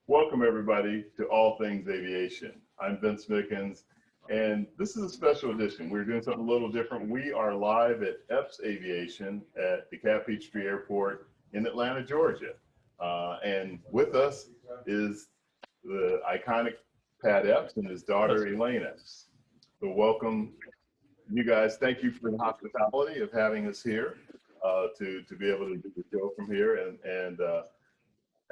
Welcome, everybody, to All Things Aviation. I'm Vince Mickens, and this is a special edition. We're doing something a little different. We are live at Epps Aviation at DeKalb Peachtree Airport in Atlanta, Georgia. And with us is the iconic Pat Epps and his daughter, Elaine Epps. So welcome, you guys. Thank you for the hospitality of having us here to be able to do the show from here. And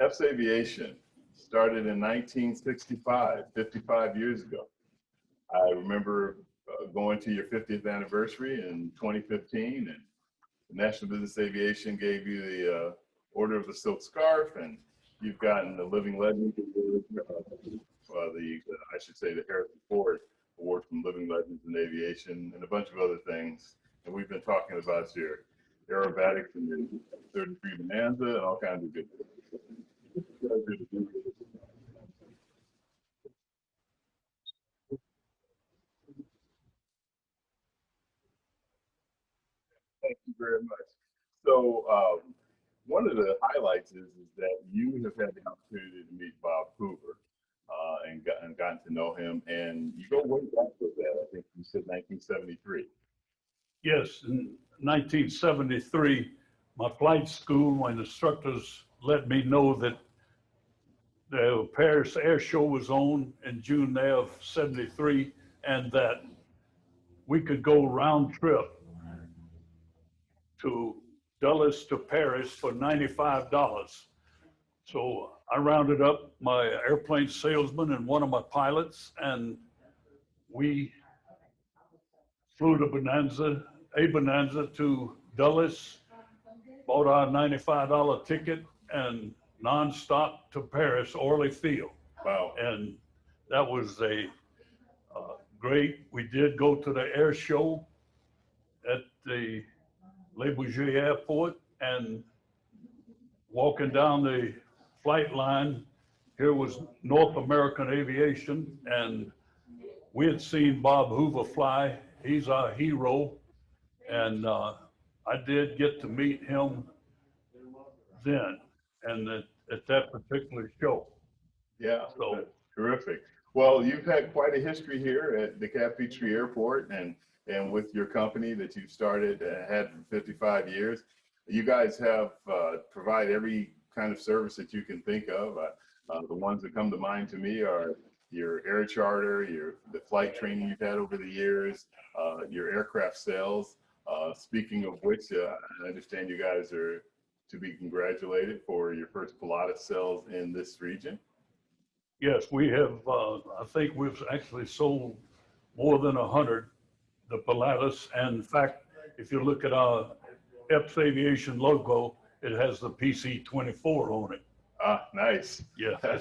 Epps Aviation started in 1965, 55 years ago. I remember going to your 50th anniversary in 2015, and the National Business Aviation gave you the Order of the Silk Scarf, and you've gotten the Living Legend Award, I should say the Harrison Ford Award from Living Legends in Aviation, and a bunch of other things. And we've been talking about your aerobatics and your 33 Bonanza and all kinds of good things. Thank you very much. So one of the highlights is that you have had the opportunity to meet Bob Hoover and gotten to know him, and you go way back with that. I think you said 1973. Yes, in 1973, my flight school, my instructors let me know that the Paris Air Show was on in June of '73, and that we could go round trip to Dulles to Paris for $95. So I rounded up my airplane salesman and one of my pilots, and we flew to Bonanza to Dulles, bought our $95 ticket, and nonstop to Paris, Orly Field. Wow. And that was a great. We did go to the air show at the Le Bourget Airport, and walking down the flight line, here was North American Aviation, and we had seen Bob Hoover fly. He's our hero, and I did get to meet him then, and at that particular show. Yeah, So terrific. Well, you've had quite a history here at DeKalb Peachtree Airport, and with your company that you've started had for 55 years. You guys have provide every kind of service that you can think of. The ones that come to mind to me are your air charter, the flight training you've had over the years, your aircraft sales. Speaking of which, I understand you guys are to be congratulated for your first Pilatus sales in this region. yes, we have. I think we've actually sold more than 100 the Pilatus. And in fact, if you look at our Epps Aviation logo, it has the PC-24 on it. Ah, nice. Yeah, Yeah,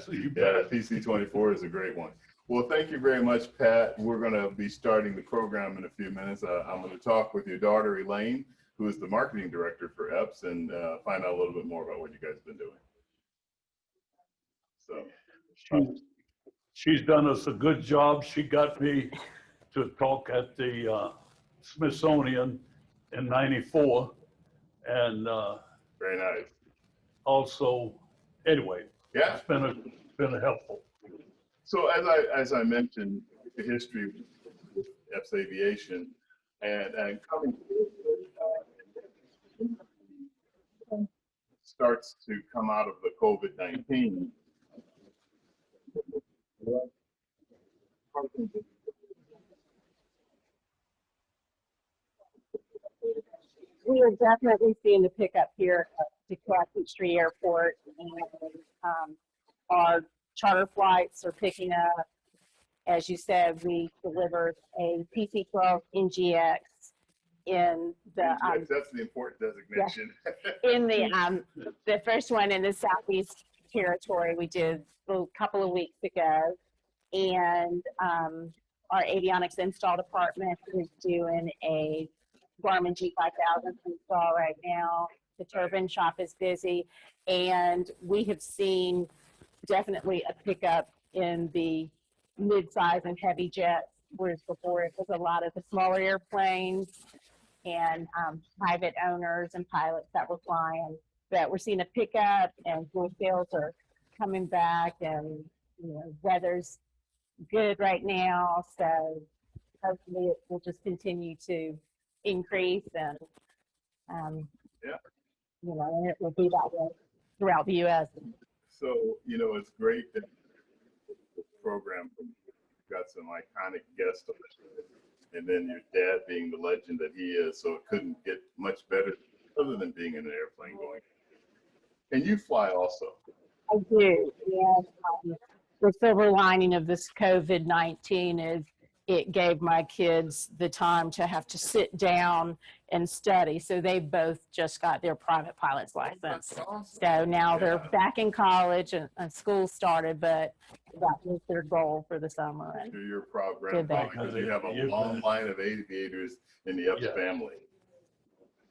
PC-24 is a great one. Well, thank you very much, Pat. We're going to be starting the program in a few minutes. I'm going to talk with your daughter, Elaine, who is the marketing director for Epps, and find out a little bit more about what you guys have been doing. So she's done us a good job. She got me to talk at the Smithsonian in '94, and very nice. Also, anyway, yeah, it's been a helpful. So as I mentioned, the history with Epps Aviation, and coming starts to come out of the COVID-19. We are definitely seeing the pickup here at DeKalb Peachtree Airport, and our charter flights are picking up. As you said, we delivered a PC-12 NGX in the that's the important designation. Yeah, in the first one in the Southeast Territory we did a couple of weeks ago, and our avionics install department is doing a Garmin G5000 install right now. The turbine shop is busy, and we have seen definitely a pickup in the mid-size and heavy jets, whereas before it was a lot of the smaller airplanes and private owners and pilots that were flying. But we're seeing a pickup, and fuel sales are coming back, and weather's good right now, so hopefully it will just continue to increase, and Yeah. and it will be that way throughout the U.S. So, it's great that the program got some iconic guests on it, and then your dad being the legend that he is, so it couldn't get much better other than being in an airplane going. And you fly also. I do. And the silver lining of this COVID-19 is it gave my kids the time to have to sit down and study. So they both just got their private pilot's license. That's awesome. So now they're Yeah. back in college, and school started, but that was their goal for the summer. I'm And sure you're a proud Good grandpa day. because you have a long line of aviators in the Epps Yeah. family.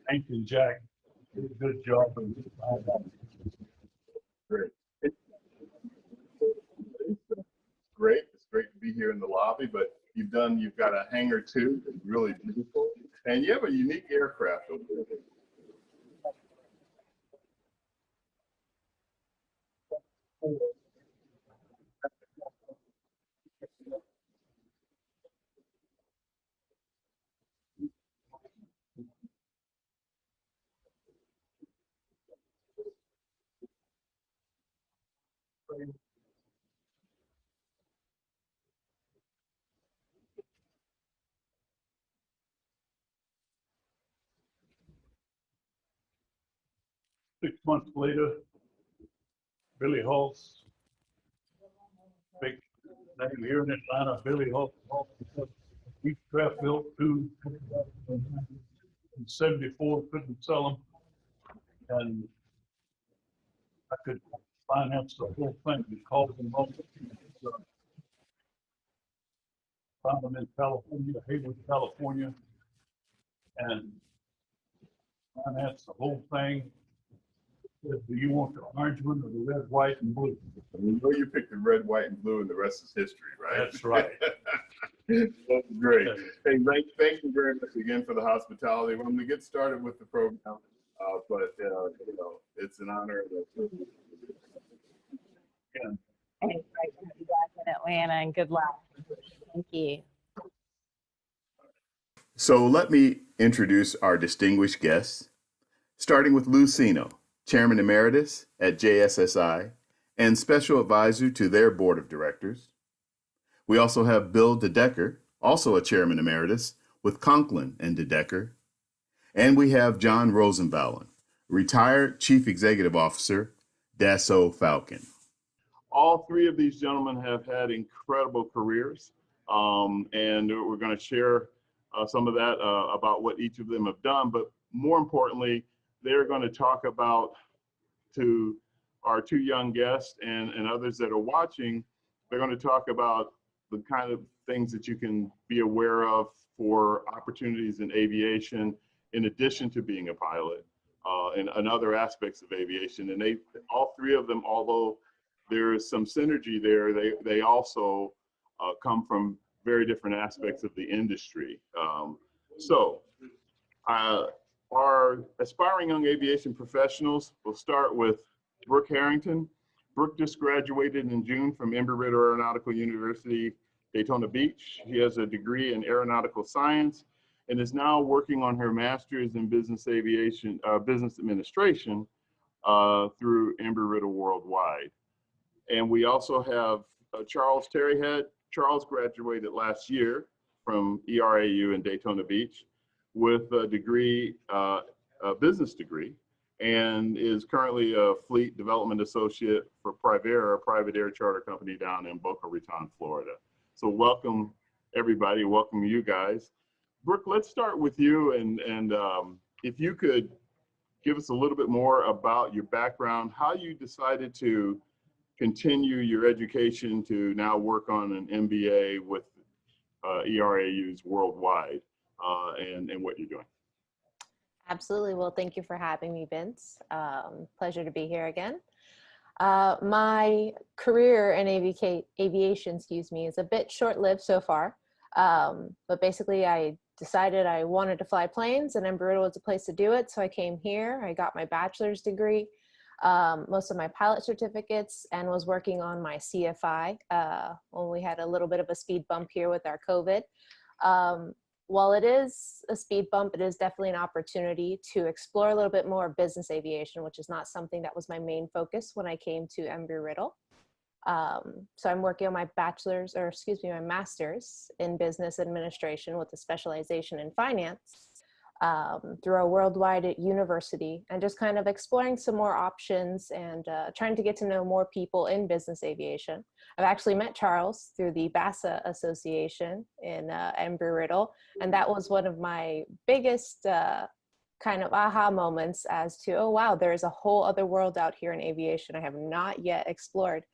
Hank and Jack did a good job. Great. Great. It's great to be here in the lobby, but you've got a hangar too. It's really beautiful. And you have a unique aircraft over there. 6 months later, Billy Hulse, big name here in Atlanta, Billy Hulse, each craft built two in 74, couldn't sell them. And I could finance the whole thing. We called them up. Found them in California, Hayward, California, and financed the whole thing. Said, do you want the orange one or the red, white, and blue? You know you picked the red, white, and blue, and the rest is history, right? That's right. That's great. Hey, Mike, thank you very much again for the hospitality. When we get started with the program, it's an honor. it's great to be back in Atlanta, and good luck. Thank you. So let me introduce our distinguished guests, starting with Lou Sino, Chairman Emeritus at JSSI and Special Advisor to their Board of Directors. We also have Bill DeDecker, also a Chairman Emeritus with Conklin and DeDecker. And we have John Rosenbauer, retired Chief Executive Officer, Dassault Falcon. All three of these gentlemen have had incredible careers, and we're going to share some of that about what each of them have done. But more importantly, they're going to talk about, to our two young guests and others that are watching, they're going to talk about the kind of things that you can be aware of for opportunities in aviation, in addition to being a pilot, and other aspects of aviation. And all three of them, although there is some synergy there, they also come from very different aspects of the industry. Our aspiring young aviation professionals, will start with Brooke Harrington. Brooke just graduated in June from Embry-Riddle Aeronautical University, Daytona Beach. She has a degree in aeronautical science and is now working on her master's in business administration through Embry-Riddle Worldwide. And we also have Charles Terryhead. Charles graduated last year from ERAU in Daytona Beach with a degree, a business degree, and is currently a fleet development associate for Privera, a private air charter company down in Boca Raton, Florida. So welcome everybody, welcome you guys. Brooke, let's start with you, and if you could give us a little bit more about your background, how you decided to continue your education to now work on an MBA with ERAU's Worldwide, and what you're doing. Absolutely. Well, thank you for having me, Vince. Pleasure to be here again. My career in aviation, is a bit short-lived so far. But basically, I decided I wanted to fly planes, and Embry-Riddle was a place to do it. So I came here. I got my bachelor's degree. most of my pilot certificates, and was working on my CFI when we had a little bit of a speed bump here with our COVID. While it is a speed bump, it is definitely an opportunity to explore a little bit more business aviation, which is not something that was my main focus when I came to Embry-Riddle. So I'm working on my my master's in business administration with a specialization in finance through a worldwide university, and just kind of exploring some more options and trying to get to know more people in business aviation. I've actually met Charles through the BASA Association in Embry-Riddle, and that was one of my biggest kind of aha moments as to, oh wow, there is a whole other world out here in aviation I have not yet explored.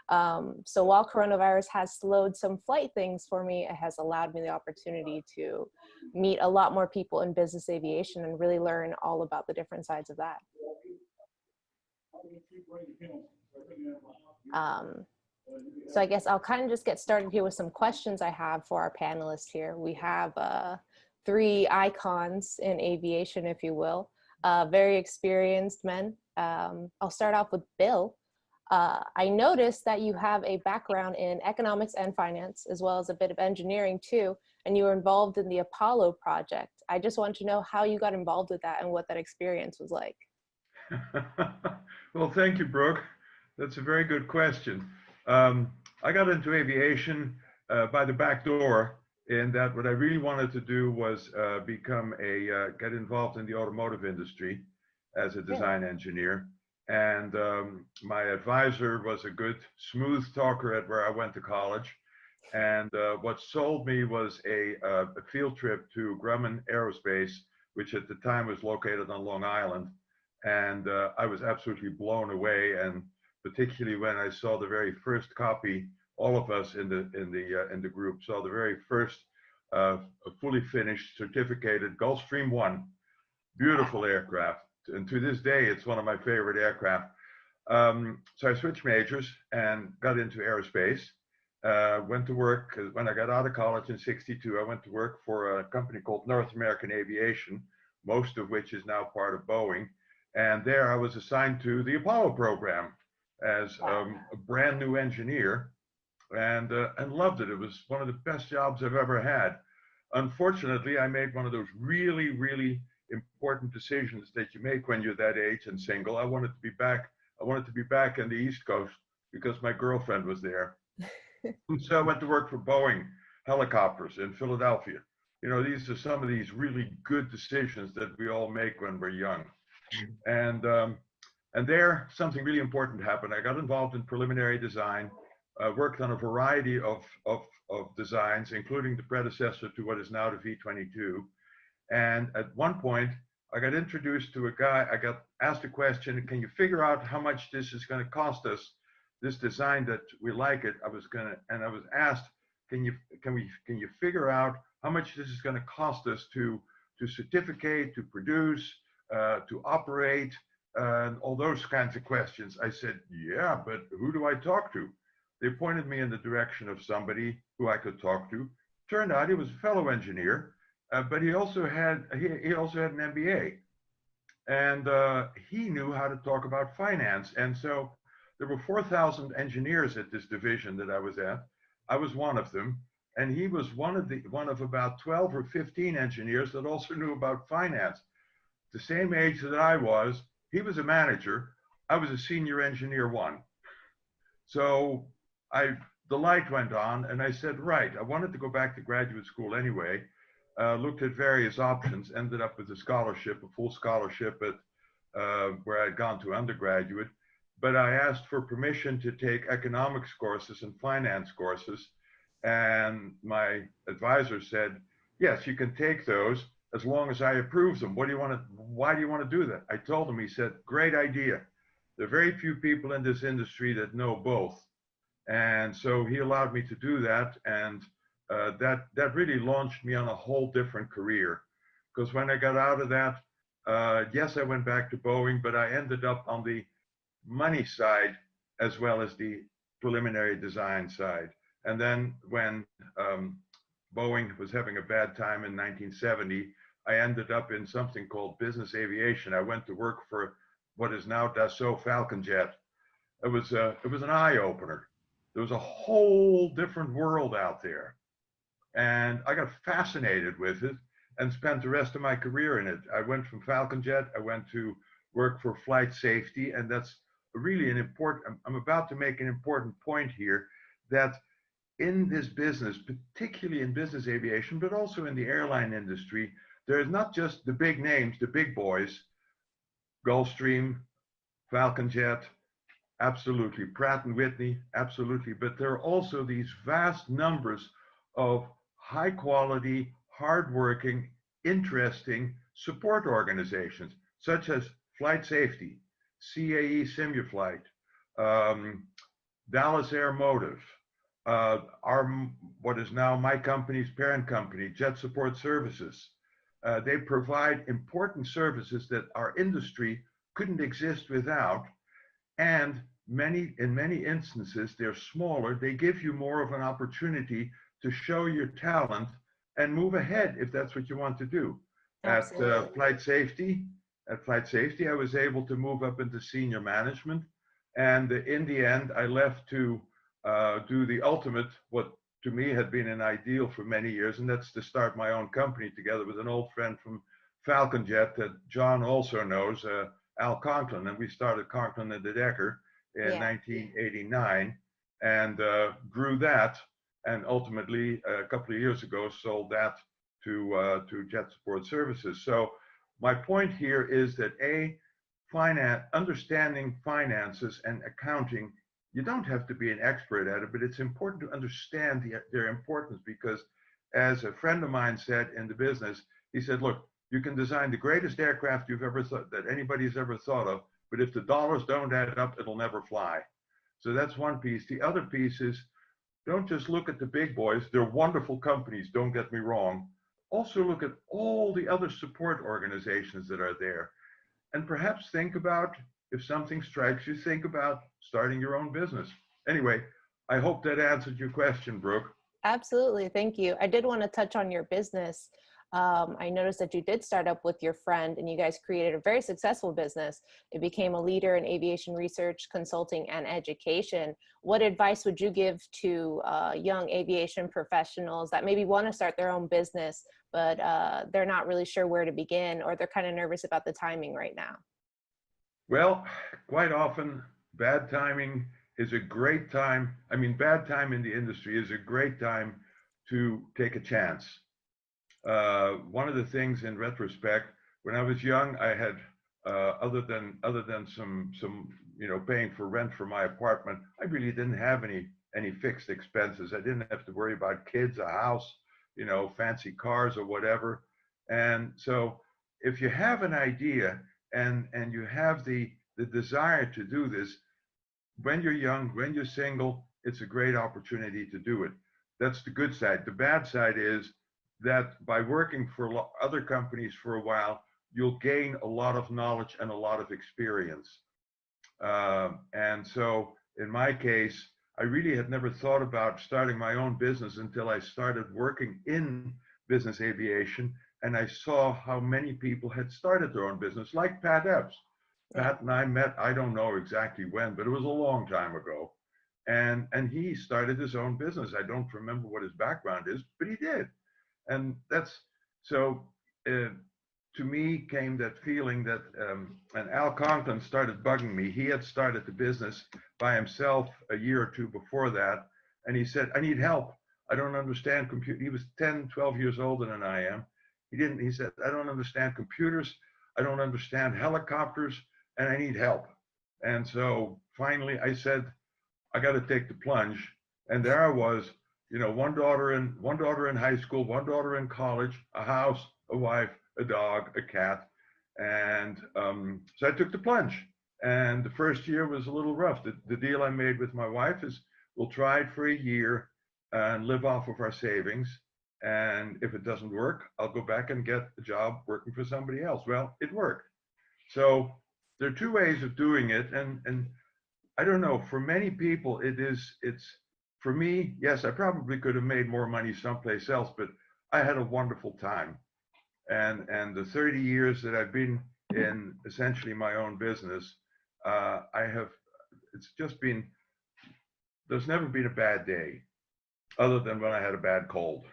So while coronavirus has slowed some flight things for me, it has allowed me the opportunity to meet a lot more people in business aviation and really learn all about the different sides of that. So I guess I'll kind of just get started here with some questions I have for our panelists here. We have 3 icons in aviation, if you will, very experienced men. I'll start off with Bill. I noticed that you have a background in economics and finance, as well as a bit of engineering too, and you were involved in the Apollo project. I just wanted to know how you got involved with that and what that experience was like. Well, thank you, Brooke. That's a very good question. I got into aviation by the back door, in that what I really wanted to do was get involved in the automotive industry as a design engineer. And my advisor was a good, smooth talker at where I went to college. And what sold me was a field trip to Grumman Aerospace, which at the time was located on Long Island. And I was absolutely blown away. And particularly when I saw the very first copy, all of us in the group saw the very first fully finished certificated Gulfstream 1, beautiful aircraft. And to this day, it's one of my favorite aircraft. So I switched majors and got into aerospace. Went to work, when I got out of college in '62, I went to work for a company called North American Aviation, most of which is now part of Boeing. And there I was assigned to the Apollo program as a brand new engineer, and loved it. It was one of the best jobs I've ever had. Unfortunately, I made one of those really, really important decisions that you make when you're that age and single. I wanted to be back in the East Coast because my girlfriend was there. So I went to work for Boeing Helicopters in Philadelphia. You know, these are some of these really good decisions that we all make when we're young. And there, something really important happened. I got involved in preliminary design, worked on a variety of designs, including the predecessor to what is now the V-22. And at one point, I got introduced to a guy. I got asked a question: can you figure out how much this is going to cost us? This design that we like it. I was asked, can you figure out how much this is going to cost us to certificate, to produce, to operate, and all those kinds of questions. I said, yeah, but who do I talk to? They pointed me in the direction of somebody who I could talk to. Turned out he was a fellow engineer. But he also had an MBA, and he knew how to talk about finance. And so there were 4,000 engineers at this division that I was at. I was one of them, and he was one of about 12 or 15 engineers that also knew about finance. The same age that I was, he was a manager. I was a senior engineer 1. So the light went on, and I said, right, I wanted to go back to graduate school anyway. Looked at various options, ended up with a scholarship, a full scholarship at where I'd gone to undergraduate. But I asked for permission to take economics courses and finance courses. And my advisor said, yes, you can take those as long as I approve them. Why do you want to do that? I told him. He said, great idea. There are very few people in this industry that know both. And so he allowed me to do that. And that really launched me on a whole different career, because when I got out of that, yes, I went back to Boeing, but I ended up on the money side as well as the preliminary design side. And then when Boeing was having a bad time in 1970, I ended up in something called business aviation. I went to work for what is now Dassault Falcon Jet. It was an eye opener. There was a whole different world out there, and I got fascinated with it and spent the rest of my career in it. I went from Falcon Jet, I went to work for flight safety, and that's really an important, I'm about to make an important point here, that in this business, particularly in business aviation, but also in the airline industry, there's not just the big names, the big boys, Gulfstream, Falcon Jet, absolutely, Pratt and Whitney, absolutely, but there are also these vast numbers of high quality, hardworking, interesting support organizations, such as Flight Safety, CAE Simuflight, Dallas Air Motive, what is now my company's parent company, Jet Support Services. They provide important services that our industry couldn't exist without. And in many instances, they're smaller. They give you more of an opportunity to show your talent and move ahead if that's what you want to do. Absolutely. At Flight Safety, I was able to move up into senior management. And in the end, I left to do the ultimate, what to me had been an ideal for many years, and that's to start my own company together with an old friend from Falcon Jet that John also knows, Al Conklin, and we started Conklin and de Decker in 1989 and grew that, and ultimately a couple of years ago sold that to Jet Support Services. So my point here is that understanding finances and accounting, you don't have to be an expert at it, but it's important to understand their importance, because as a friend of mine said in the business, he said, look, you can design the greatest aircraft you've ever thought, that anybody's ever thought of, but if the dollars don't add up, it'll never fly. So that's one piece. The other piece is, don't just look at the big boys. They're wonderful companies, don't get me wrong. Also look at all the other support organizations that are there. And perhaps think about, if something strikes you, think about starting your own business. Anyway, I hope that answered your question, Brooke. Absolutely. Thank you. I did want to touch on your business. I noticed that you did start up with your friend and you guys created a very successful business. It became a leader in aviation research, consulting, and education. What advice would you give to young aviation professionals that maybe want to start their own business, but they're not really sure where to begin, or they're kind of nervous about the timing right now? Well, quite often, bad timing is a great time. I mean, bad time in the industry is a great time to take a chance. One of the things in retrospect, when I was young, I had, other than some paying for rent for my apartment, I really didn't have any fixed expenses. I didn't have to worry about kids, a house, fancy cars or whatever. And so if you have an idea and you have the desire to do this, when you're young, when you're single, it's a great opportunity to do it. That's the good side. The bad side is that by working for other companies for a while, you'll gain a lot of knowledge and a lot of experience. And so in my case, I really had never thought about starting my own business until I started working in business aviation, and I saw how many people had started their own business, like Pat Epps. Pat and I met, I don't know exactly when, but it was a long time ago. And he started his own business. I don't remember what his background is, but he did. And that's, so to me came that feeling that, and Al Conklin started bugging me. He had started the business by himself a year or two before that. And he said, I need help. I don't understand computer. He was 10, 12 years older than I am. He said, I don't understand computers. I don't understand helicopters, and I need help. And so finally I said, I got to take the plunge. And there I was, one daughter in high school, one daughter in college, a house, a wife, a dog, a cat. And so I took the plunge. And the first year was a little rough. The deal I made with my wife is we'll try it for a year and live off of our savings. And if it doesn't work, I'll go back and get a job working for somebody else. Well, it worked. So there are two ways of doing it. And I don't know, for many people, it's for me, yes, I probably could have made more money someplace else, but I had a wonderful time. And the 30 years that I've been in essentially my own business, it's just been, there's never been a bad day other than when I had a bad cold.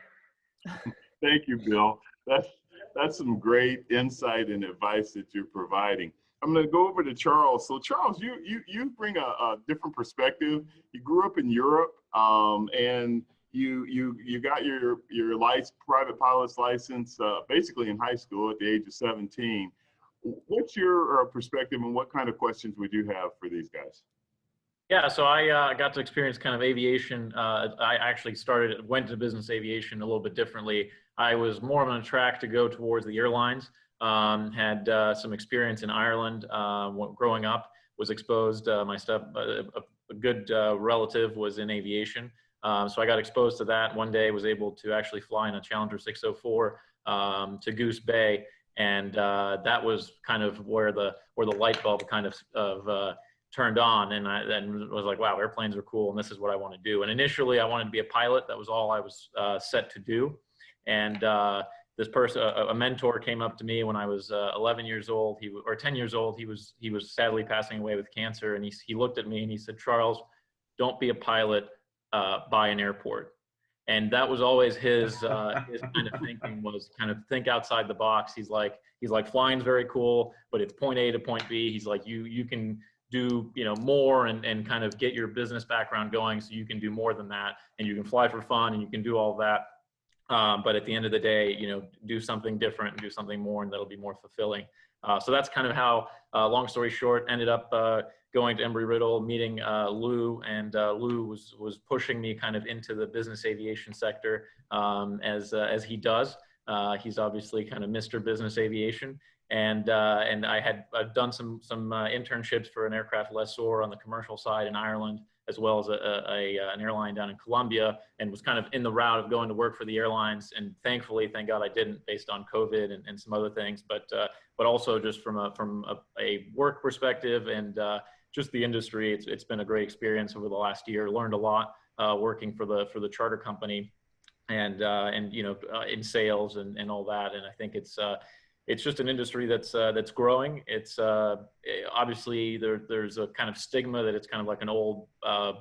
Thank you, Bill. That's some great insight and advice that you're providing. I'm going to go over to Charles. So, Charles, you bring a different perspective. You grew up in Europe, and you got your private pilot's license basically in high school at the age of 17. What's your perspective, and what kind of questions would you have for these guys? Yeah, so I got to experience kind of aviation. I actually went to business aviation a little bit differently. I was more on a track to go towards the airlines. Had some experience in Ireland growing up. Was exposed. A good relative was in aviation, so I got exposed to that. One day, was able to actually fly in a Challenger 604 to Goose Bay, and that was kind of where the light bulb kind of turned on, and I then was like, wow, airplanes are cool, and this is what I want to do. And initially, I wanted to be a pilot. That was all I was set to do. And this person, a mentor, came up to me when I was 11 years old, or 10 years old. He was sadly passing away with cancer, and he looked at me and he said, Charles, don't be a pilot, buy an airport. And that was always his kind of thinking, was kind of think outside the box. He's like flying's very cool, but it's point A to point B. He's like, you can do more and kind of get your business background going, so you can do more than that, and you can fly for fun and you can do all that. But at the end of the day, do something different and do something more, and that'll be more fulfilling. So that's kind of how, long story short, ended up going to Embry-Riddle, meeting Lou, and Lou was pushing me kind of into the business aviation sector, as he does. He's obviously kind of Mr. Business Aviation. And I've done some internships for an aircraft lessor on the commercial side in Ireland, as well as an airline down in Colombia, and was kind of in the route of going to work for the airlines. And thankfully, thank God I didn't, based on COVID and some other things. But also just from a work perspective and just the industry, it's been a great experience over the last year. Learned a lot working for the charter company, and in sales and all that. And I think it's just an industry that's growing. It's obviously there's a kind of stigma that it's kind of like an old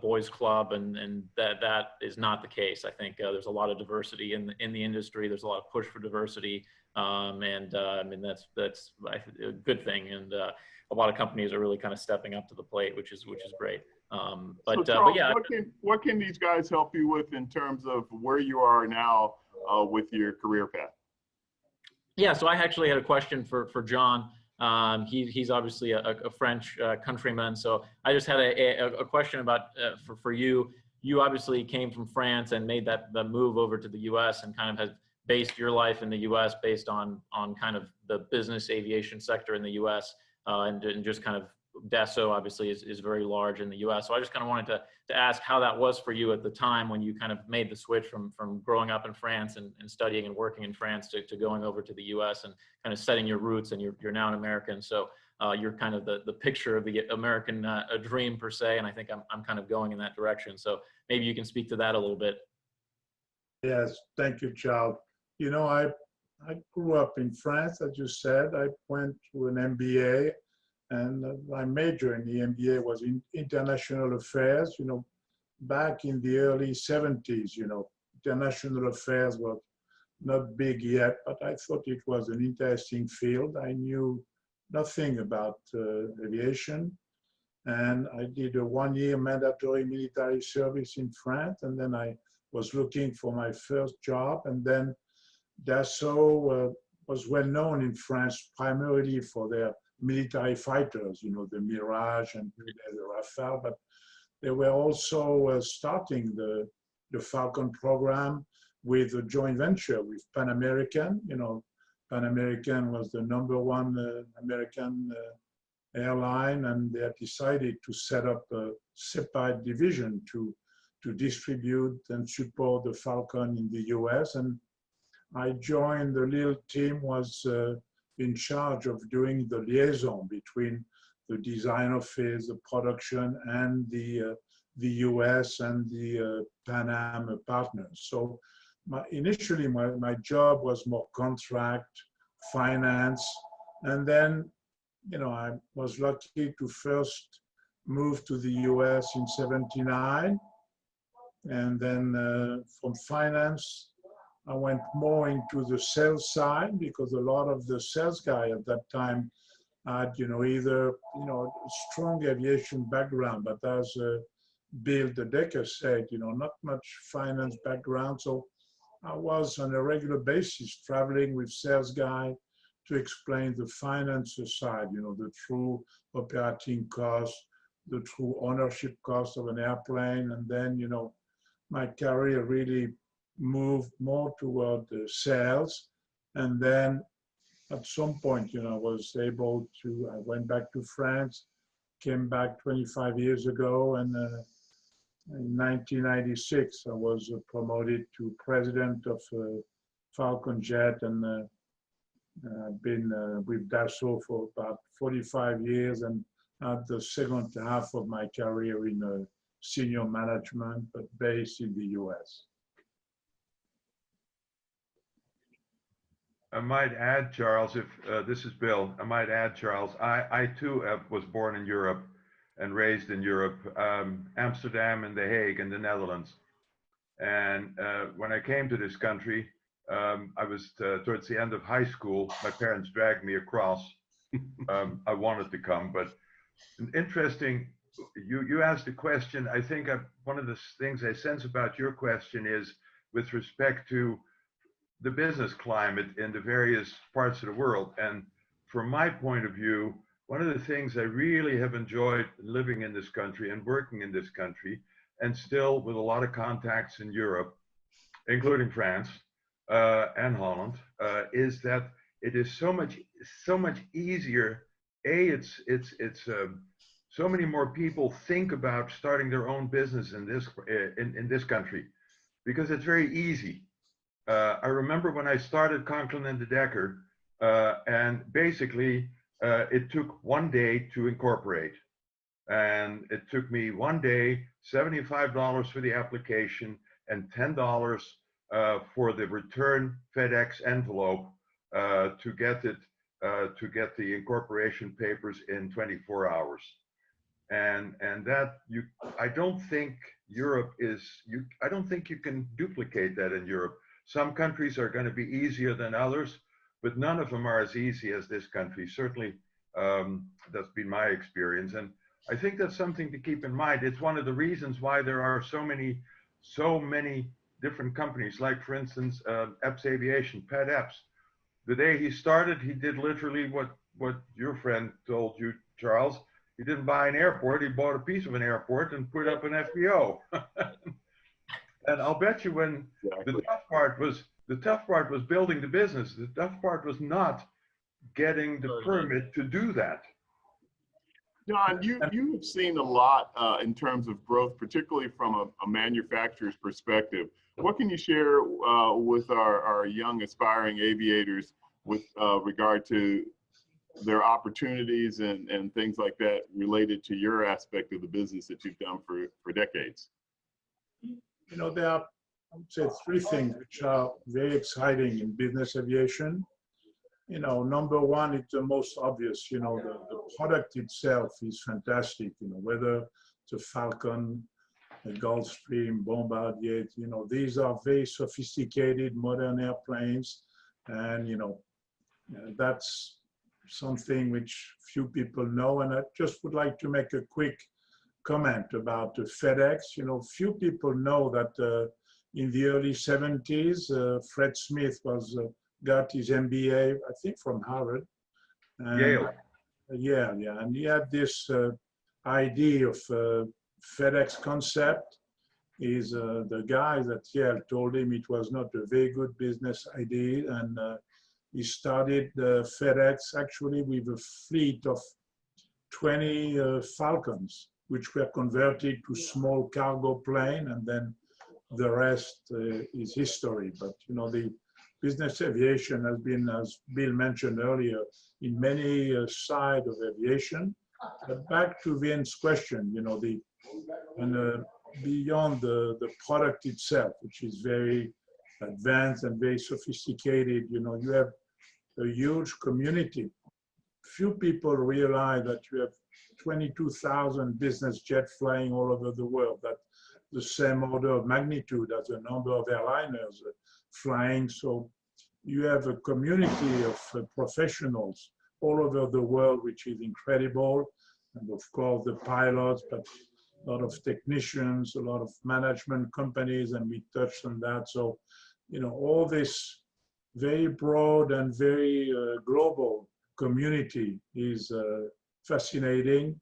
boys club, and that is not the case. I think there's a lot of diversity in the industry. There's a lot of push for diversity, and I mean that's a good thing. And a lot of companies are really kind of stepping up to the plate, which is great. So Charles, yeah, what can these guys help you with in terms of where you are now with your career path? Yeah, so I actually had a question for John. He's obviously a French countryman, so I just had a question about for you. You obviously came from France and made the move over to the U.S. and kind of has based your life in the U.S. based on kind of the business aviation sector in the U.S. And just kind of Dassault obviously is very large in the U.S. So I just kind of wanted to ask how that was for you at the time when you kind of made the switch from growing up in France and studying and working in France to going over to the U.S. and kind of setting your roots, and you're now an American. So you're kind of the picture of the American dream per se, and I think I'm kind of going in that direction. So maybe you can speak to that a little bit. Yes, thank you, Charles. I grew up in France, as you said. I went to an MBA. And my major in the MBA was in international affairs. Back in the early 70s, international affairs were not big yet, but I thought it was an interesting field. I knew nothing about aviation. And I did a 1-year mandatory military service in France. And then I was looking for my first job. And then Dassault was well known in France primarily for their military fighters, the Mirage and the Rafale, but they were also starting the Falcon program with a joint venture with Pan American. Pan American was the #1 American airline, and they had decided to set up a separate division to distribute and support the Falcon in the US. And I joined, the little team was in charge of doing the liaison between the design office, the production, and the US and the Pan Am partners. So initially my job was more contract, finance, and then I was lucky to first move to the US in 79. And then from finance, I went more into the sales side because a lot of the sales guy at that time had, either, strong aviation background, but as Bill the Decker said, not much finance background. So I was on a regular basis traveling with sales guy to explain the finance side, the true operating cost, the true ownership cost of an airplane. And then, my career really moved more toward the sales. And then at some point, I went back to France, came back 25 years ago, and in 1996, I was promoted to president of Falcon Jet, and I've been with Dassault for about 45 years, and at the second half of my career in senior management, but based in the US. I might add, Charles, if this is Bill, I might add, Charles, I too was born in Europe and raised in Europe, Amsterdam and The Hague in the Netherlands. And when I came to this country, I was towards the end of high school. My parents dragged me across. I wanted to come, but interesting, you asked a question. I think one of the things I sense about your question is with respect to the business climate in the various parts of the world. And from my point of view, one of the things I really have enjoyed living in this country and working in this country, and still with a lot of contacts in Europe, including France and Holland, is that it is so much easier. It's so many more people think about starting their own business in this country because it's very easy. I remember when I started Conklin and Decker, and basically it took one day to incorporate. And it took me one day, $75 for the application and $10 for the return FedEx envelope to get the incorporation papers in 24 hours. And that I don't think I don't think you can duplicate that in Europe. Some countries are going to be easier than others, but none of them are as easy as this country. Certainly, that's been my experience. And I think that's something to keep in mind. It's one of the reasons why there are so many different companies, like for instance, Epps Aviation, Pat Epps. The day he started, he did literally what your friend told you, Charles. He didn't buy an airport, he bought a piece of an airport and put up an FBO. And I'll bet you when the tough part was building the business. The tough part was not getting the permit to do that. John, you've seen a lot in terms of growth, particularly from a manufacturer's perspective. What can you share with our young aspiring aviators with regard to their opportunities and things like that related to your aspect of the business that you've done for decades? There are, I would say, three things which are very exciting in business aviation. Number one, it's the most obvious, the product itself is fantastic, whether it's a Falcon, a Gulfstream, Bombardier, these are very sophisticated modern airplanes. And, that's something which few people know. And I just would like to make a quick comment about FedEx. Few people know that in the early 70s, Fred Smith got his MBA, I think, from Harvard. And, Yale. Yeah, and he had this idea of FedEx concept. Is the guys at Yale told him it was not a very good business idea, and he started FedEx actually with a fleet of 20 Falcons, which were converted to small cargo plane, and then the rest is history. But the business aviation has been, as Bill mentioned earlier, in many sides of aviation. But back to Vince's question, beyond the product itself, which is very advanced and very sophisticated, you have a huge community few people realize that you have 22,000 business jets flying all over the world. That's the same order of magnitude as the number of airliners flying. So you have a community of professionals all over the world, which is incredible. And of course, the pilots, but a lot of technicians, a lot of management companies, and we touched on that. So, all this very broad and very global community is fascinating.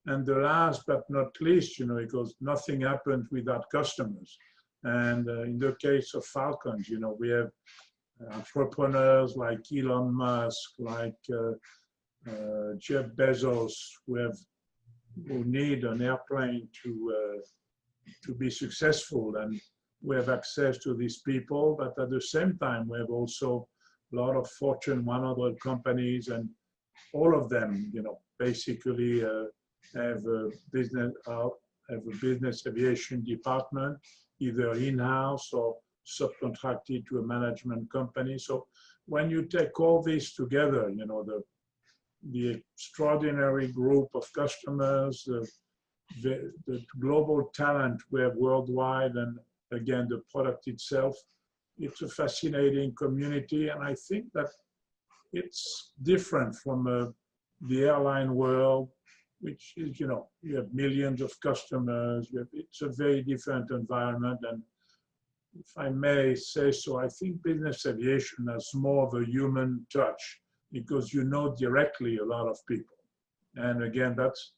And the last but not least, because nothing happens without customers. And in the case of Falcons, we have entrepreneurs like Elon Musk, like Jeff Bezos, who need an airplane to be successful, and we have access to these people. But at the same time, we have also a lot of Fortune 100 companies, and all of them, basically have a business aviation department, either in-house or subcontracted to a management company. So when you take all this together, the extraordinary group of customers, the global talent we have worldwide, and again, the product itself, it's a fascinating community. And I think that it's different from the airline world, which is, you have millions of customers. It's a very different environment. And if I may say so, I think business aviation has more of a human touch because you know directly a lot of people. And again, that's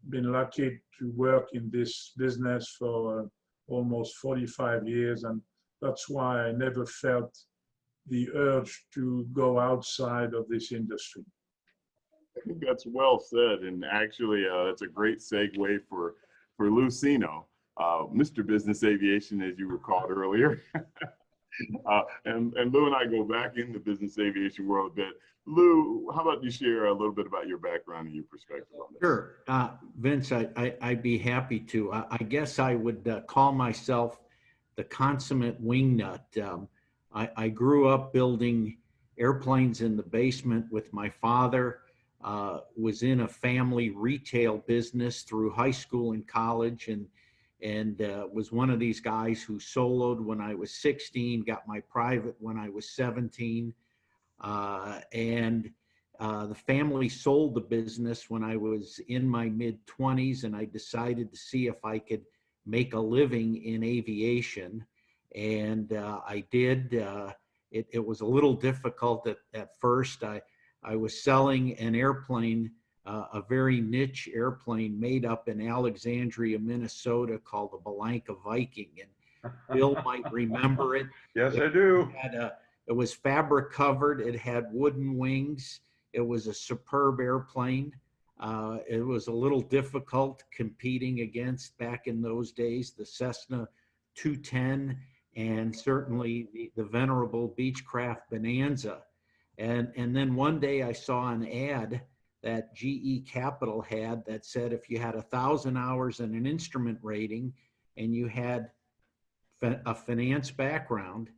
been lucky to work in this business for almost 45 years. And that's why I never felt the urge to go outside of this industry. I think that's well said, and actually that's a great segue for Lucino, Mr. Business Aviation, as you were called earlier. And Lou and I go back in the business aviation world a bit. Lou, how about you share a little bit about your background and your perspective on this? Sure. Vince, I'd be happy to. I guess I would call myself the consummate wingnut. I grew up building airplanes in the basement with my father, was in a family retail business through high school and college, and was one of these guys who soloed when I was 16, got my private when I was 17. And the family sold the business when I was in my mid-20s, and I decided to see if I could make a living in aviation. And I did. It was a little difficult at first. I was selling an airplane, a very niche airplane made up in Alexandria, Minnesota, called the Belanca Viking. And Bill might remember it. Yes, I do. It was fabric covered. It had wooden wings. It was a superb airplane. It was a little difficult competing against, back in those days, the Cessna 210 and certainly the venerable Beechcraft Bonanza. And then one day I saw an ad that GE Capital had that said if you had 1,000 hours and an instrument rating and you had a finance background,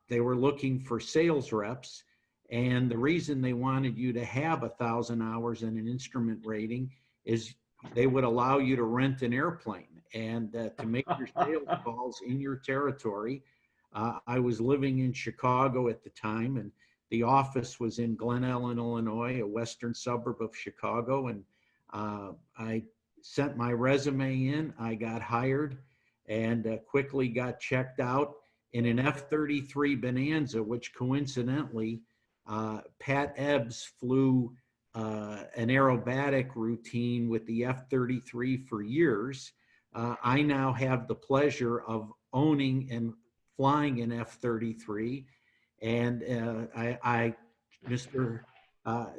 they were looking for sales reps. And the reason they wanted you to have 1,000 hours and an instrument rating is they would allow you to rent an airplane and to make your sales calls in your territory. I was living in Chicago at the time, and the office was in Glen Ellen, Illinois, a western suburb of Chicago. And I sent my resume in. I got hired and quickly got checked out in an F-33 Bonanza, which coincidentally, Pat Ebbs flew an aerobatic routine with the F-33 for years. I now have the pleasure of owning and flying an F-33. And Mr.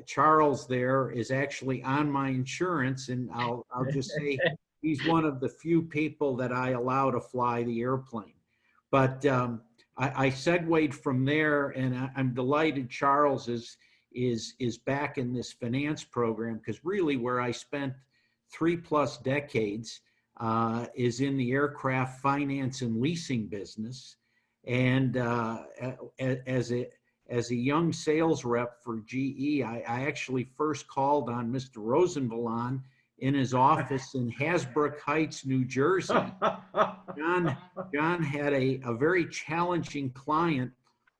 Charles there is actually on my insurance, and I'll just say he's one of the few people that I allow to fly the airplane. But I segued from there, and I'm delighted Charles is back in this finance program, because really where I spent 3+ decades is in the aircraft finance and leasing business. And as a young sales rep for GE, I actually first called on Mr. Rosenballon in his office in Hasbrook Heights, New Jersey. John had a very challenging client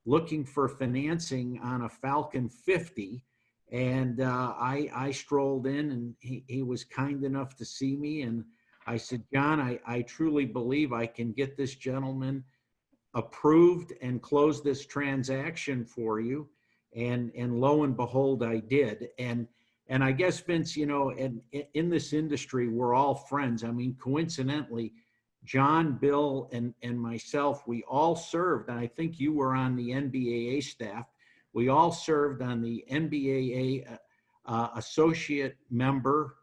looking for financing on a Falcon 50. And I strolled in, and he was kind enough to see me. And I said, John, I truly believe I can get this gentleman approved and close this transaction for you. And lo and behold, I did. And I guess, Vince, you know, in this industry, we're all friends. I mean, coincidentally, John, Bill, and myself, we all served, and I think you were on the NBAA staff. We all served on the NBAA associate member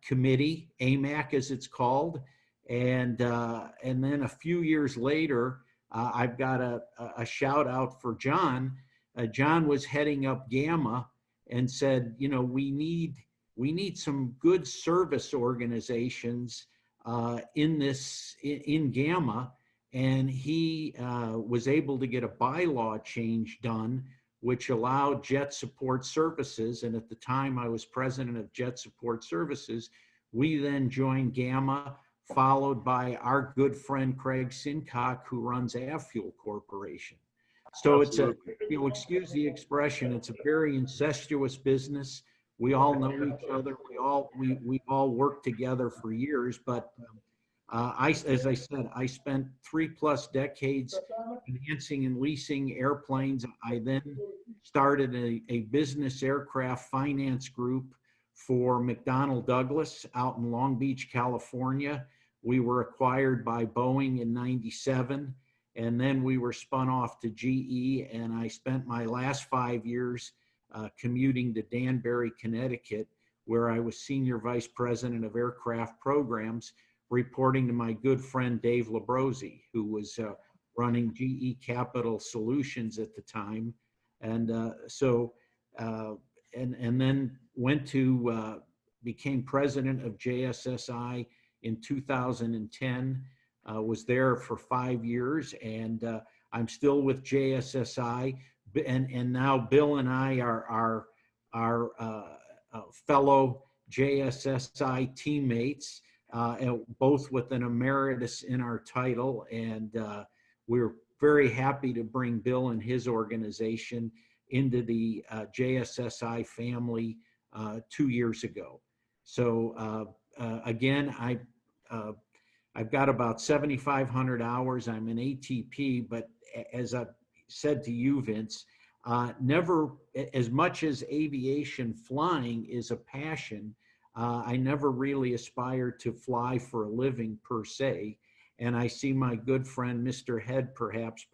committee, AMAC as it's called. And then a few years later, I've got a shout out for John. John was heading up Gamma and said, you know, we need some good service organizations in Gamma. And he was able to get a bylaw change done, which allowed Jet Support Services. And at the time I was president of Jet Support Services, we then joined Gamma, followed by our good friend Craig Sincock, who runs Avfuel Corporation. So Absolutely. it's you know, excuse the expression, it's a very incestuous business. We all know each other. We all work together for years. But as I said, I spent 3+ decades financing and leasing airplanes. I then started a business aircraft finance group for McDonnell Douglas out in Long Beach, California. We were acquired by Boeing in '97, and then we were spun off to GE. And I spent my last 5 years commuting to Danbury, Connecticut, where I was senior vice president of aircraft programs, reporting to my good friend Dave Labrosi, who was running GE Capital Solutions at the time. And and then went to became president of JSSI in 2010. Was there for 5 years, and I'm still with JSSI. And now Bill and I are fellow JSSI teammates, both with an emeritus in our title. And we're very happy to bring Bill and his organization into the JSSI family 2 years ago. So again, I've got about 7,500 hours. I'm an ATP, but as I've said to you, Vince, never, as much as aviation flying is a passion, I never really aspired to fly for a living per se. And I see my good friend, Mr. Head, perhaps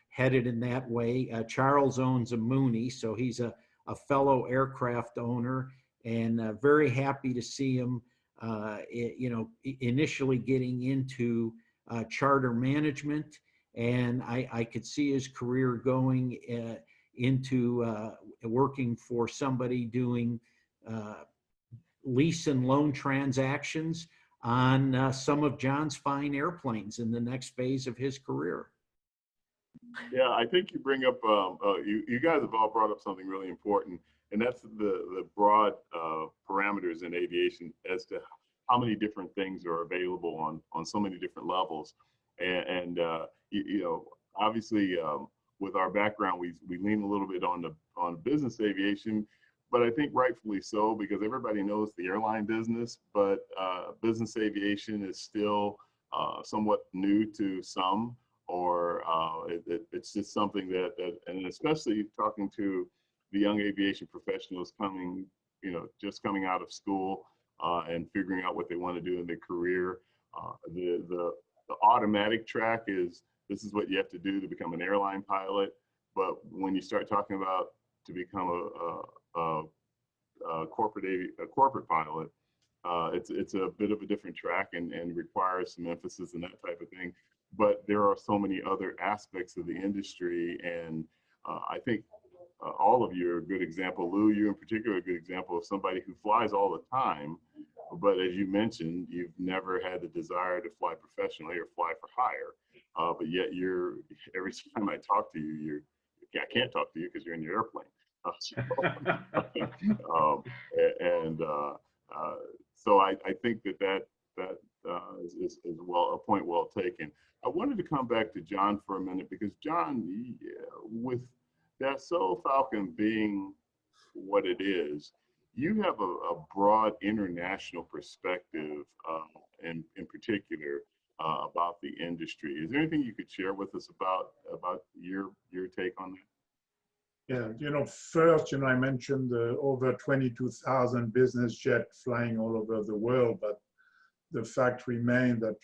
headed in that way. Charles owns a Mooney, so he's a fellow aircraft owner, and very happy to see him, you know, initially getting into charter management. And I could see his career going into working for somebody doing lease and loan transactions on some of John's fine airplanes in the next phase of his career. Yeah, I think you bring up, you guys have all brought up something really important, and that's the broad parameters in aviation as to how many different things are available on so many different levels. And you know, obviously with our background, we lean a little bit on business aviation, but I think rightfully so, because everybody knows the airline business, but business aviation is still somewhat new to some, or it's just something that, and especially talking to the young aviation professionals coming, you know, just coming out of school and figuring out what they want to do in their career. The automatic track is, this is what you have to do to become an airline pilot. But when you start talking about to become a corporate pilot, it's a bit of a different track and requires some emphasis and that type of thing. But there are so many other aspects of the industry, and I think all of you are a good example. Lou, you in particular, a good example of somebody who flies all the time, but as you mentioned, you've never had the desire to fly professionally or fly for hire. But yet every time I talk to you, I can't talk to you because you're in your airplane. Um, and so I think that is well a point well taken. I wanted to come back to John for a minute because John, with Dassault Falcon being what it is, you have a broad international perspective, in particular about the industry. Is there anything you could share with us about your take on that? Yeah, first, I mentioned over 22,000 business jets flying all over the world, but the fact remains that,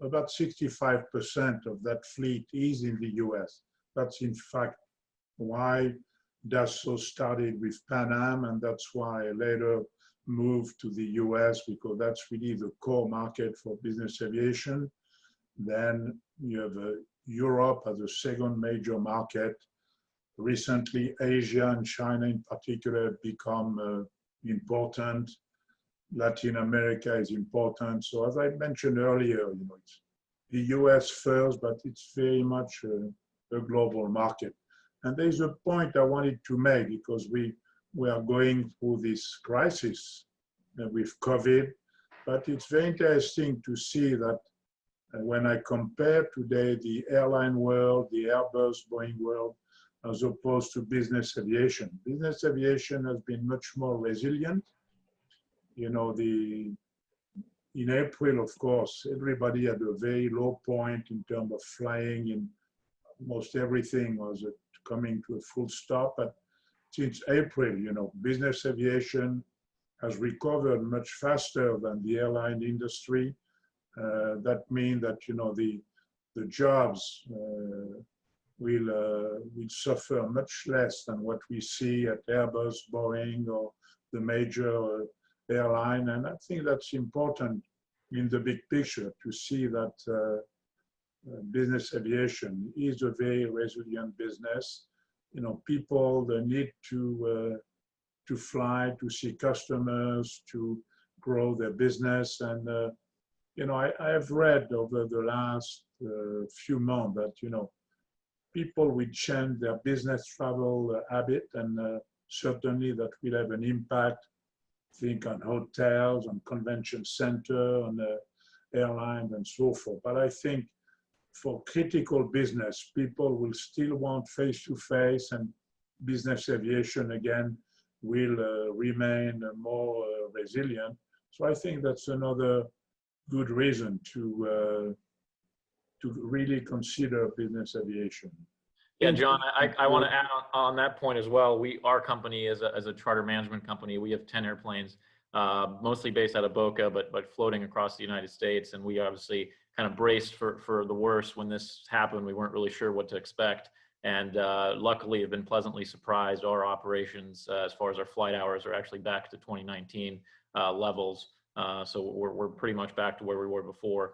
about 65% of that fleet is in the US. That's in fact why Dassault started with Pan Am, and that's why I later moved to the US, because that's really the core market for business aviation. Then you have Europe as a second major market. Recently, Asia and China in particular have become important. Latin America is important. So as I mentioned earlier, it's the US first, but it's very much a global market. And there's a point I wanted to make, because we are going through this crisis with COVID, but it's very interesting to see that when I compare today the airline world, the Airbus, Boeing world, as opposed to business aviation. Business aviation has been much more resilient. In April, of course, everybody had a very low point in terms of flying, and almost everything was coming to a full stop. But since April, business aviation has recovered much faster than the airline industry. That means that, the jobs will suffer much less than what we see at Airbus, Boeing, or the major airline. And I think that's important in the big picture to see that business aviation is a very resilient business. People, they need to fly, to see customers, to grow their business. And, I have read over the last few months that, people will change their business travel habit, and certainly that will have an impact, think on hotels, on convention center, on airlines and so forth. But I think for critical business, people will still want face-to-face, and business aviation again will remain more resilient. So I think that's another good reason to really consider business aviation. Yeah, John, I want to add on that point as well. Our company as a charter management company, we have 10 airplanes, mostly based out of Boca, but floating across the United States. And we obviously kind of braced for the worst when this happened. We weren't really sure what to expect. And luckily have been pleasantly surprised. Our operations, as far as our flight hours, are actually back to 2019 levels. So we're pretty much back to where we were before.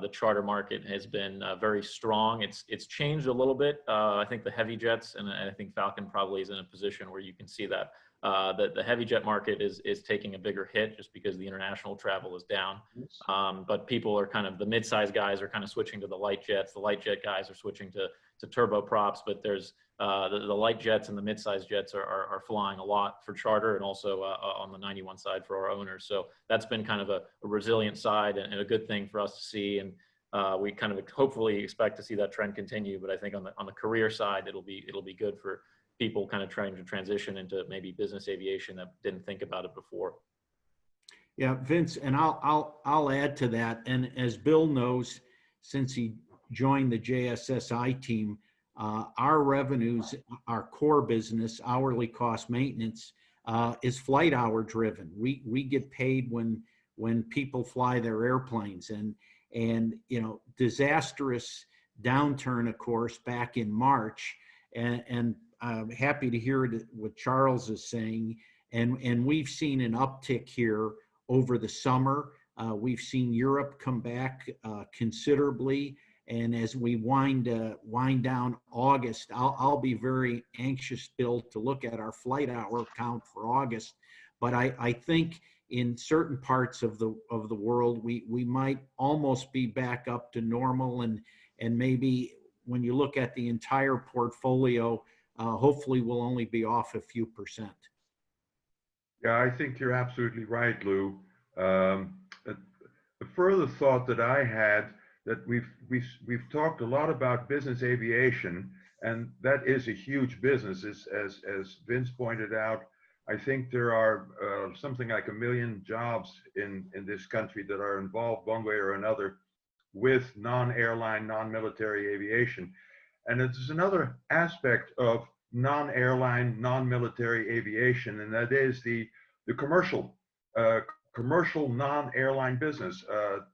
The charter market has been very strong. It's changed a little bit. I think the heavy jets, and I think Falcon probably is in a position where you can see that the heavy jet market is taking a bigger hit just because the international travel is down. But people are the mid-size guys are kind of switching to the light jets. The light jet guys are switching to turboprops. But there's the light jets and the mid-size jets are flying a lot for charter, and also on the 91 side for our owners. So that's been kind of a resilient side and a good thing for us to see. And we kind of hopefully expect to see that trend continue. But I think on the career side, it'll be good for people kind of trying to transition into maybe business aviation that didn't think about it before. Yeah, Vince, and I'll add to that. And as Bill knows, since he joined the JSSI team, our revenues, our core business, hourly cost maintenance, is flight hour driven. We get paid when people fly their airplanes, and disastrous downturn, of course, back in March, and I'm happy to hear what Charles is saying. And we've seen an uptick here over the summer. We've seen Europe come back considerably. And as we wind down August, I'll be very anxious, Bill, to look at our flight hour count for August. But I think in certain parts of the world, we might almost be back up to normal, and maybe when you look at the entire portfolio, hopefully we'll only be off a few percent. Yeah, I think you're absolutely right, Lou. A further thought that I had, that we've talked a lot about business aviation, and that is a huge business. As Vince pointed out, I think there are something like 1 million jobs in this country that are involved one way or another with non-airline, non-military aviation. And it's another aspect of non-airline, non-military aviation, and that is the commercial non-airline business.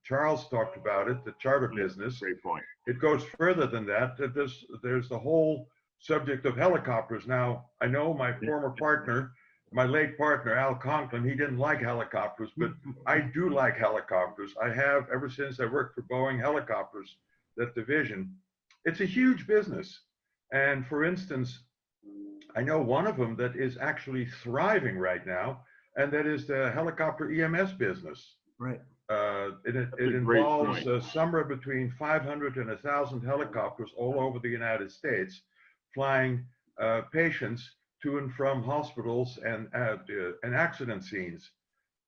Charles talked about it, the charter business. Great point. It goes further than that. There's the whole subject of helicopters. Now, I know my former partner, my late partner, Al Conklin, he didn't like helicopters, but I do like helicopters. I have ever since I worked for Boeing Helicopters, that division. It's a huge business. And for instance, I know one of them that is actually thriving right now, and that is the helicopter EMS business. Right. It involves somewhere between 500 and 1,000 helicopters all over the United States, flying patients to and from hospitals and accident scenes.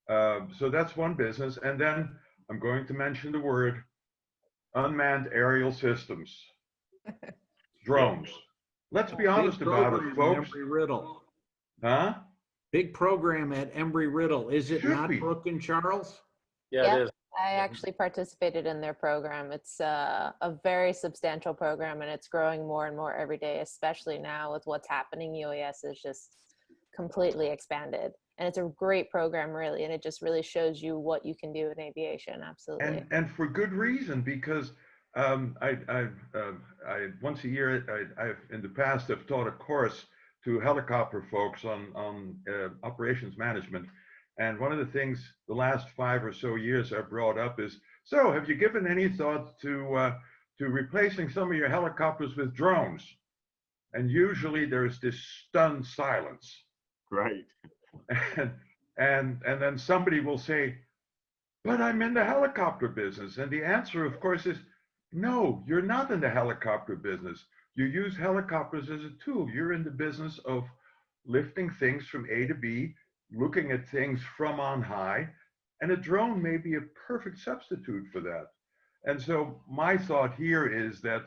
So that's one business. And then I'm going to mention the word unmanned aerial systems, drones. Let's be honest about it, folks. Embry-Riddle. Huh? Big program at Embry-Riddle. Is it Should not, be. Brooke and Charles? Yeah, Yep. it is. I actually participated in their program. It's a very substantial program, and it's growing more and more every day, especially now with what's happening. UAS is just completely expanded, and it's a great program, really, and it just really shows you what you can do in aviation. Absolutely. And for good reason, because I once a year, I've in the past have taught a course to helicopter folks on operations management. And one of the things the last 5 or so years I've brought up is, so have you given any thought to replacing some of your helicopters with drones? And usually there's this stunned silence. Right. And then somebody will say, but I'm in the helicopter business. And the answer, of course, is no, you're not in the helicopter business. You use helicopters as a tool. You're in the business of lifting things from A to B, looking at things from on high, and a drone may be a perfect substitute for that. And so my thought here is that,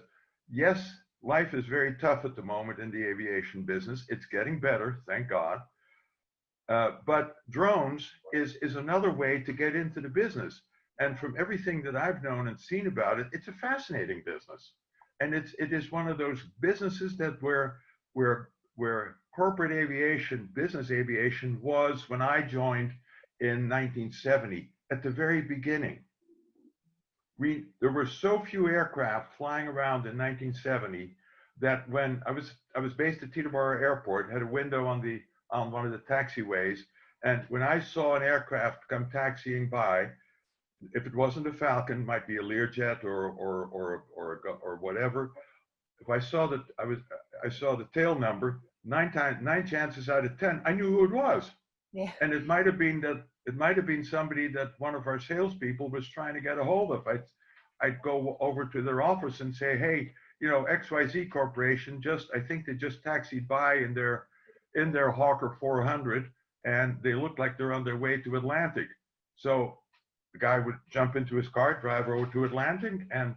yes, life is very tough at the moment in the aviation business. It's getting better, thank God. But drones is another way to get into the business. And from everything that I've known and seen about it, it's a fascinating business. And it is one of those businesses that where corporate aviation, business aviation was when I joined in 1970, at the very beginning. There were so few aircraft flying around in 1970 that when I was based at Teterboro Airport, had a window on one of the taxiways, and when I saw an aircraft come taxiing by, if it wasn't a Falcon, might be a Learjet or whatever. If I saw that I saw the tail number, 9 chances out of 10, I knew who it was. Yeah. And it might have been somebody that one of our salespeople was trying to get a hold of. I'd go over to their office and say, hey, XYZ Corporation I think they just taxied by in their Hawker 400, and they look like they're on their way to Atlantic. So the guy would jump into his car, drive over to Atlantic, and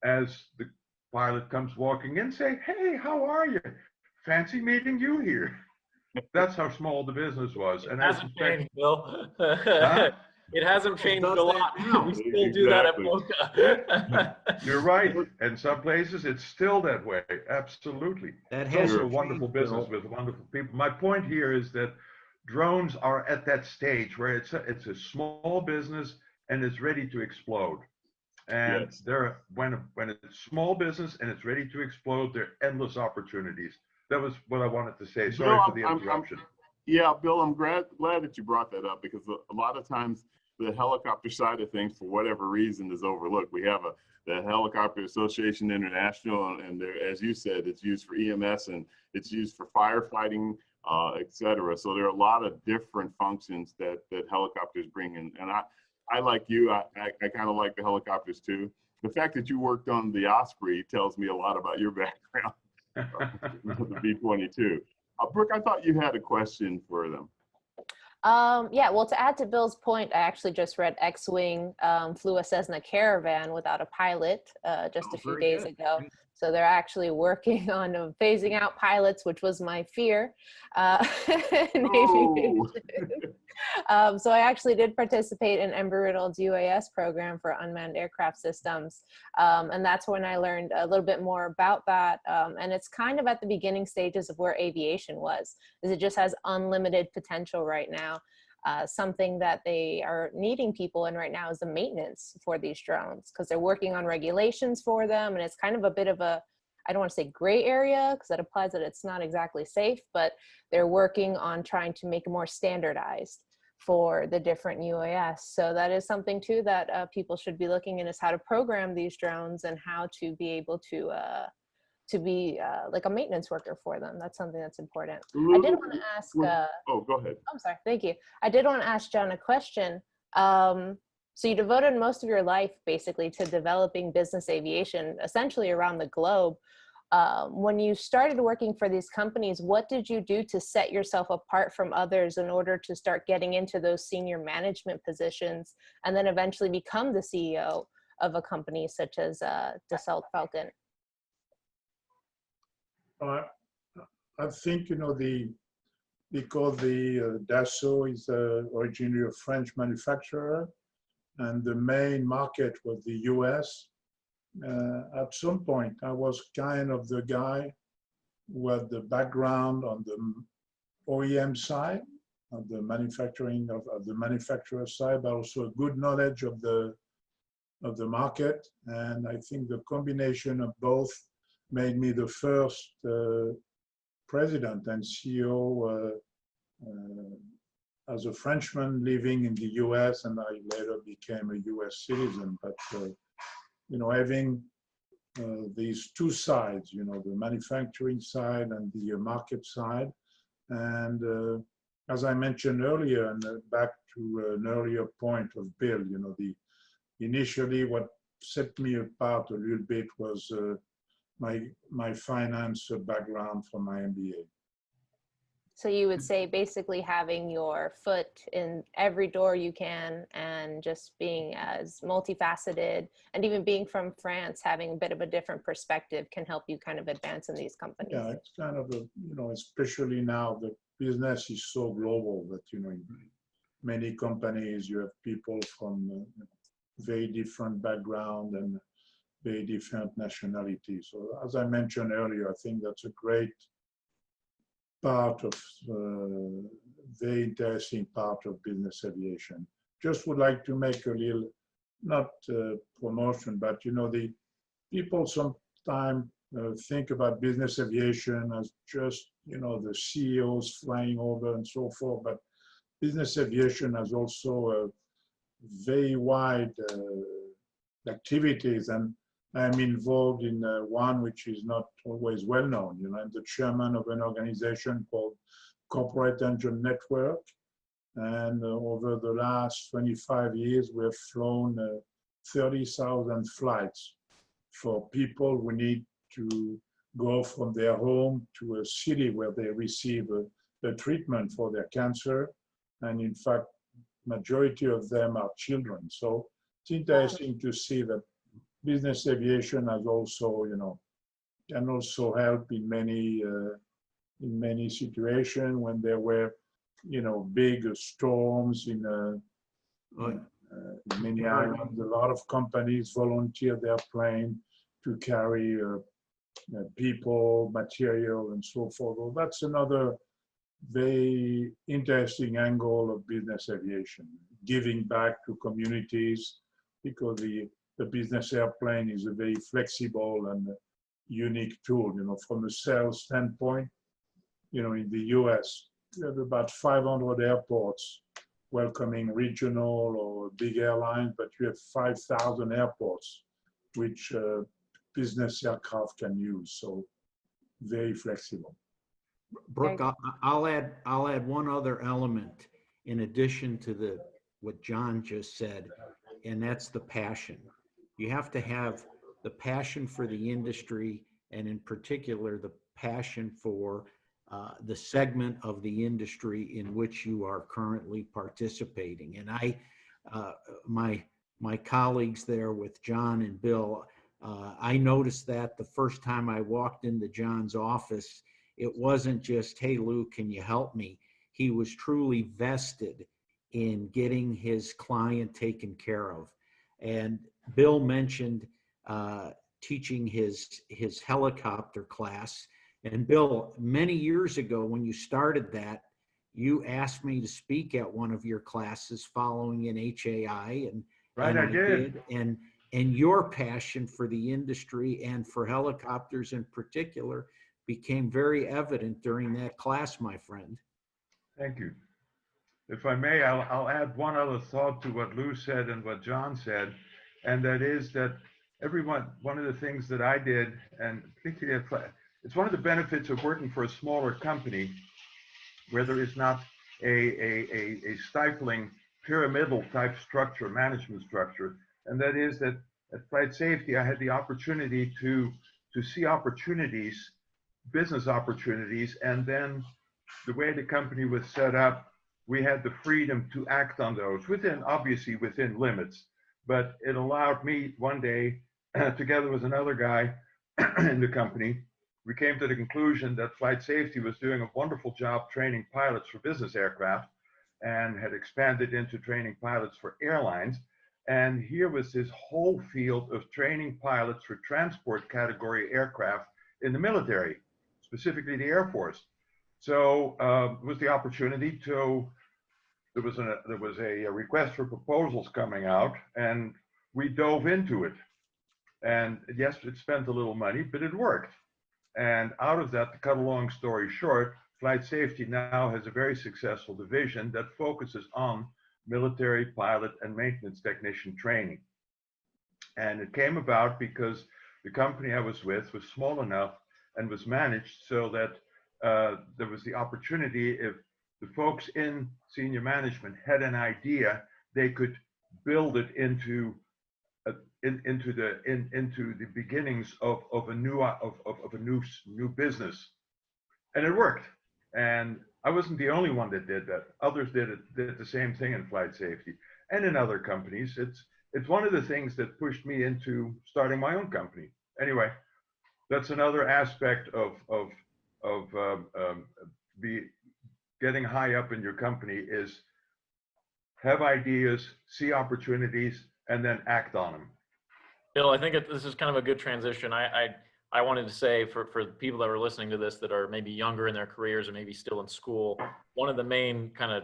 as the pilot comes walking in, say, hey, how are you? Fancy meeting you here. That's how small the business was. And It hasn't changed, Bill. Huh? It hasn't changed a does that lot. now. We still do that at Exactly. Boca. You're right. In some places, it's still that way. Absolutely. That It's has also a wonderful business Bill. with wonderful people. My point here is that drones are at that stage where it's a small business and it's ready to explode. And Yes. when it's small business and it's ready to explode, there are endless opportunities. That was what I wanted to say. Sorry for the interruption. Yeah, Bill, I'm glad that you brought that up, because a lot of times the helicopter side of things, for whatever reason, is overlooked. We have the Helicopter Association International, and there, as you said, it's used for EMS and it's used for firefighting, et cetera. So there are a lot of different functions that helicopters bring in. And I like you, I kind of like the helicopters too. the fact that you worked on the Osprey tells me a lot about your background with the B-22. Brooke, I thought you had a question for them. Yeah, well, to add to Bill's point, I actually just read X-Wing flew a Cessna Caravan without a pilot just a few very days good. ago. So they're actually working on phasing out pilots, which was my fear. In aviation. So I actually did participate in Embry-Riddle's UAS program for unmanned aircraft systems. And that's when I learned a little bit more about that. And it's kind of at the beginning stages of where aviation was, is it just has unlimited potential right now. Something that they are needing people in right now is the maintenance for these drones, because they're working on regulations for them. And it's kind of a bit of a, I don't want to say gray area, because that implies that it's not exactly safe, but they're working on trying to make it more standardized for the different UAS. So that is something too that people should be looking in, is how to program these drones and how to be able to be like a maintenance worker for them. That's something that's important. I did want to ask. Oh, go ahead. I'm sorry. Thank you. I did want to ask John a question. So you devoted most of your life basically to developing business aviation, essentially around the globe. When you started working for these companies, what did you do to set yourself apart from others in order to start getting into those senior management positions and then eventually become the CEO of a company such as Dassault Falcon? I think, because the Dassault is originally a French manufacturer, and the main market was the US. At some point, I was kind of the guy who had the background on the OEM side, of the manufacturing of the manufacturer side, but also a good knowledge of the market. And I think the combination of both made me the first president and CEO as a Frenchman living in the US, and I later became a US citizen. But having these two sides, the manufacturing side and the market side. And as I mentioned earlier, and back to an earlier point of Bill, initially what set me apart a little bit was my finance background from my MBA. So you would say basically having your foot in every door you can, and just being as multifaceted, and even being from France, having a bit of a different perspective can help you kind of advance in these companies. Yeah, it's kind of especially now the business is so global that, in many companies you have people from very different background and very different nationalities. So as I mentioned earlier, I think that's a great part of very interesting part of business aviation. Just would like to make a little, not promotion, but the people sometimes think about business aviation as just the CEOs flying over and so forth, but business aviation has also a very wide activities, and I'm involved in one which is not always well known. I'm the chairman of an organization called Corporate Angel Network. And over the last 25 years, we've flown 30,000 flights for people who need to go from their home to a city where they receive a treatment for their cancer. And in fact, majority of them are children. So it's interesting to see that business aviation has also, can also help in many situations when there were, big storms in many islands. A lot of companies volunteer their plane to carry people, material, and so forth. Well, that's another very interesting angle of business aviation, giving back to communities, because the business airplane is a very flexible and unique tool. From a sales standpoint, in the US, we have about 500 airports welcoming regional or big airlines, but you have 5,000 airports which business aircraft can use. So very flexible. Brooke, I'll add one other element in addition to what John just said, and that's the passion. You have to have the passion for the industry, and in particular, the passion for the segment of the industry in which you are currently participating. And my colleagues there with John and Bill, I noticed that the first time I walked into John's office, it wasn't just, hey, Lou, can you help me? He was truly vested in getting his client taken care of. And Bill mentioned teaching his helicopter class. And Bill, many years ago when you started that, you asked me to speak at one of your classes following an HAI, and Right, I did. And your passion for the industry and for helicopters in particular became very evident during that class, my friend. Thank you. If I may, I'll add one other thought to what Lou said and what John said, and that is that one of the things that I did, and particularly it's one of the benefits of working for a smaller company where there is not a stifling pyramidal type structure, management structure, and that is that at Flight Safety, I had the opportunity to see opportunities, business opportunities, and then the way the company was set up, we had the freedom to act on those obviously within limits. But it allowed me one day, together with another guy in the company, we came to the conclusion that Flight Safety was doing a wonderful job training pilots for business aircraft and had expanded into training pilots for airlines. And here was this whole field of training pilots for transport category aircraft in the military, specifically the Air Force. So it was the opportunity to, there was a request for proposals coming out, and we dove into it. And yes, it spent a little money, but it worked. And out of that, to cut a long story short, Flight Safety now has a very successful division that focuses on military pilot and maintenance technician training. And it came about because the company I was with was small enough and was managed so that there was the opportunity, if the folks in senior management had an idea, they could build it into the beginnings of a new business, and it worked. And I wasn't the only one that did that. Others did the same thing in Flight Safety and in other companies. It's one of the things that pushed me into starting my own company. Anyway, that's another aspect of getting high up in your company is have ideas, see opportunities, and then act on them. Bill, I think this is kind of a good transition. I wanted to say for the people that are listening to this that are maybe younger in their careers or maybe still in school, one of the main kind of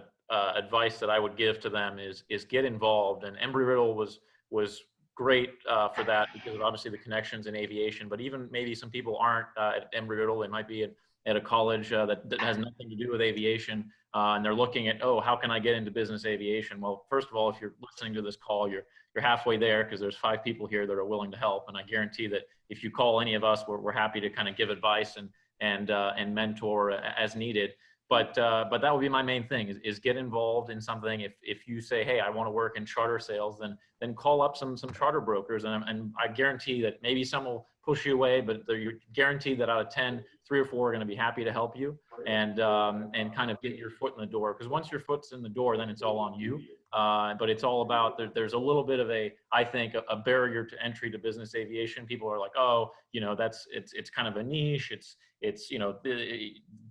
advice that I would give to them is get involved. And Embry-Riddle was great for that because of obviously the connections in aviation, but even maybe some people aren't at Embry-Riddle, they might be at a college that has nothing to do with aviation, and they're looking at, oh, how can I get into business aviation? Well, first of all, if you're listening to this call, you're halfway there because there's 5 people here that are willing to help, and I guarantee that if you call any of us, we're happy to kind of give advice and mentor as needed. But that would be my main thing is get involved in something. If you say, hey, I want to work in charter sales, then call up some charter brokers, and I guarantee that maybe some will push you away, but you're guaranteed that out of 10, 3 or 4 are going to be happy to help you and kind of get your foot in the door. Because once your foot's in the door, then it's all on you. But it's all about, there's a little bit of I think a barrier to entry to business aviation. People are like, oh, it's kind of a niche. It's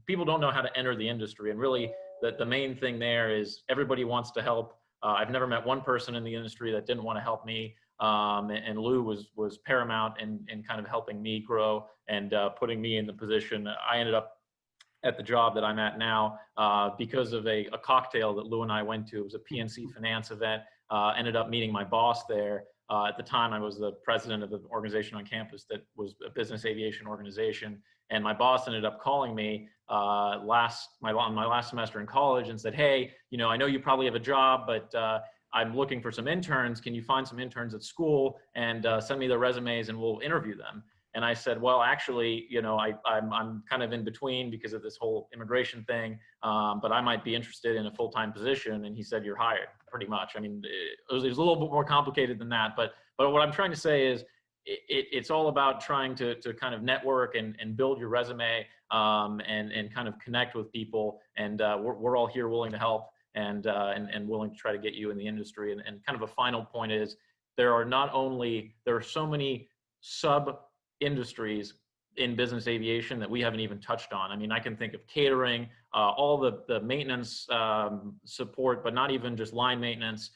people don't know how to enter the industry. And really the main thing there is everybody wants to help. I've never met one person in the industry that didn't want to help me. And Lou was paramount in kind of helping me grow and putting me in the position. I ended up at the job that I'm at now because of a cocktail that Lou and I went to. It was a PNC finance event. Ended up meeting my boss there. At the time, I was the president of the organization on campus that was a business aviation organization. And my boss ended up calling me my last semester in college and said, hey, I know you probably have a job, but I'm looking for some interns. Can you find some interns at school and send me their resumes and we'll interview them? And I said, well, actually, I'm kind of in between because of this whole immigration thing, but I might be interested in a full-time position. And he said, you're hired, pretty much. I mean, it was a little bit more complicated than that, but But what I'm trying to say is it's all about trying to kind of network and build your resume, and kind of connect with people. And we're all here willing to help, and willing to try to get you in the industry. And kind of a final point is there are so many sub industries in business aviation that we haven't even touched on. I mean, I can think of catering, all the maintenance support, but not even just line maintenance,